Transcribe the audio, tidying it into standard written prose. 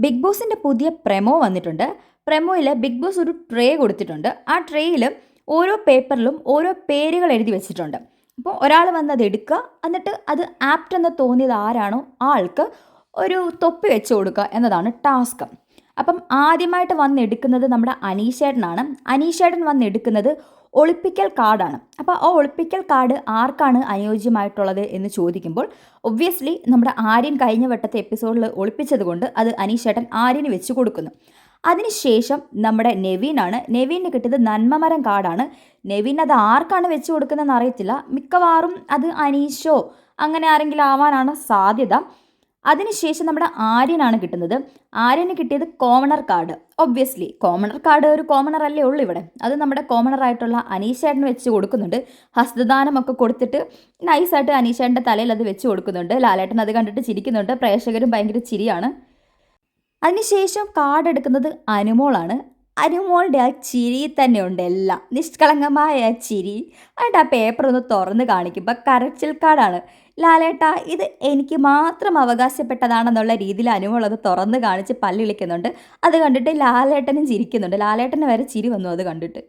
Big ബോസിൻ്റെ പുതിയ promo വന്നിട്ടുണ്ട്. പ്രമോയിൽ ബിഗ് ബോസ് ഒരു ട്രേ കൊടുത്തിട്ടുണ്ട്. ആ ട്രേയിൽ ഓരോ പേപ്പറിലും ഓരോ പേരുകൾ എഴുതി വെച്ചിട്ടുണ്ട്. അപ്പോൾ ഒരാൾ വന്ന് അത് എടുക്കുക, എന്നിട്ട് അത് ആപ്റ്റ് എന്ന് തോന്നിയത് ആരാണോ ആ ആൾക്ക് ഒരു തൊപ്പി വെച്ച് കൊടുക്കുക എന്നതാണ് ടാസ്ക്. അപ്പം ആദ്യമായിട്ട് വന്നെടുക്കുന്നത് നമ്മുടെ അനീഷേട്ടനാണ്. അനീഷേട്ടൻ വന്നെടുക്കുന്നത് ഒളിപ്പിക്കൽ കാർഡാണ്. അപ്പോൾ ആ ഒളിപ്പിക്കൽ കാർഡ് ആർക്കാണ് അനുയോജ്യമായിട്ടുള്ളത് എന്ന് ചോദിക്കുമ്പോൾ ഒബ്വിയസ്ലി നമ്മുടെ ആര്യൻ കഴിഞ്ഞ വട്ടത്തെ എപ്പിസോഡിൽ ഒളിപ്പിച്ചത് കൊണ്ട് അത് അനീഷേട്ടൻ ആര്യന് വെച്ച് കൊടുക്കുന്നു. അതിനുശേഷം നമ്മുടെ നെവീനാണ്. നെവീന് കിട്ടിയത് നന്മമരം കാർഡാണ്. നെവീൻ അത് ആർക്കാണ് വെച്ച് കൊടുക്കുന്നതെന്ന് അറിയത്തില്ല. മിക്കവാറും അത് അനീഷോ അങ്ങനെ ആരെങ്കിലും ആവാനാണ് സാധ്യത. അതിനുശേഷം നമ്മുടെ ആര്യനാണ് കിട്ടുന്നത്. ആര്യന് കിട്ടിയത് commoner card. Obviously commoner card ഒരു കോമണർ അല്ലേ ഉള്ളൂ ഇവിടെ. അത് നമ്മുടെ കോമണറായിട്ടുള്ള അനീഷേട്ടന് വെച്ച് കൊടുക്കുന്നുണ്ട്. ഹസ്തദാനമൊക്കെ കൊടുത്തിട്ട് നൈസായിട്ട് അനീഷേട്ടൻ്റെ തലയിൽ അത് വെച്ച് കൊടുക്കുന്നുണ്ട്. ലാലേട്ടൻ അത് കണ്ടിട്ട് ചിരിക്കുന്നുണ്ട്. പ്രേക്ഷകരും ഭയങ്കര ചിരിയാണ്. അതിനുശേഷം കാർഡ് എടുക്കുന്നത് അനുമോളാണ്. അനുമോളുടെ ആ ചിരി തന്നെ ഉണ്ട് എല്ലാം. നിഷ്കളങ്കമായ ആ ചിരി. എന്നിട്ട് ആ പേപ്പർ ഒന്ന് തുറന്ന് കാണിക്കുമ്പോൾ കരച്ചിൽ കാർഡാണ്. ലാലേട്ട ഇത് എനിക്ക് മാത്രം അവകാശപ്പെട്ടതാണെന്നുള്ള രീതിയിൽ അനുമോൾ അത് തുറന്ന് കാണിച്ച് പല്ലിളിക്കുന്നുണ്ട്. അത് കണ്ടിട്ട് ലാലേട്ടനും ചിരിക്കുന്നുണ്ട്. ലാലേട്ടന് വരെ ചിരി വന്നു അത് കണ്ടിട്ട്.